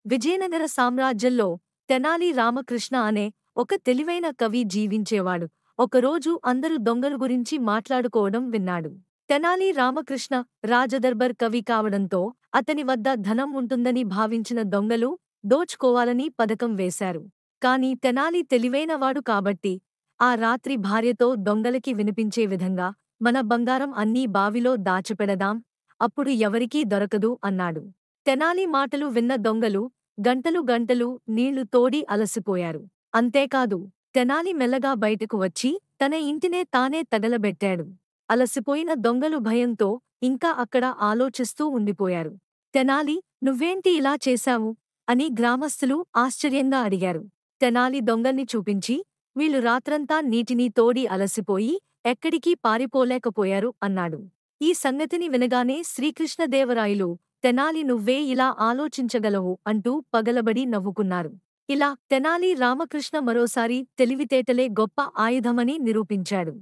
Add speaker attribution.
Speaker 1: విజయనగర సామ్రాజ్యంలో తెనాలి రామకృష్ణ అనే ఒక తెలివైన కవి జీవించేవాడు. ఒకరోజు అందరూ దొంగల గురించి మాట్లాడుకోవడం విన్నాడు. తెనాలి రామకృష్ణ రాజదర్బార్ కవి కావడంతో అతని వద్ద ధనం ఉంటుందని భావించిన దొంగలు దోచుకోవాలని పథకం వేశారు. కాని తెనాలి తెలివైనవాడు కాబట్టి ఆ రాత్రి భార్యతో దొంగలకి వినిపించే విధంగా మన బంగారం అన్నీ బావిలో దాచిపెడదాం, అప్పుడు ఎవరికీ దొరకదు అన్నాడు. తెనాలి మాటలు విన్న దొంగలు గంటలు గంటలు నీళ్లు తోడి అలసిపోయారు. అంతేకాదు, తెనాలి మెల్లగా బయటకు వచ్చి తన ఇంటినే తానే తగలబెట్టాడు. అలసిపోయిన దొంగలు భయంతో ఇంకా అక్కడ ఆలోచిస్తూ ఉండిపోయారు. తెనాలి, నువ్వేంటి ఇలా చేశావు అని గ్రామస్థులు ఆశ్చర్యంగా అడిగారు. తెనాలి దొంగల్ని చూపించి, వీళ్ళు రాత్రంతా నీటిని తోడి అలసిపోయి ఎక్కడికీ పారిపోలేకపోయారు అన్నాడు. ఈ సంగతిని వినగానే శ్రీకృష్ణదేవరాయలు, తెనాలి, నువ్వే ఇలా ఆలోచించగలవు అంటూ పగలబడి నవ్వుకున్నారు. ఇలా తెనాలి రామకృష్ణ మరోసారి తెలివితేటలే గొప్ప ఆయుధమని నిరూపించాడు.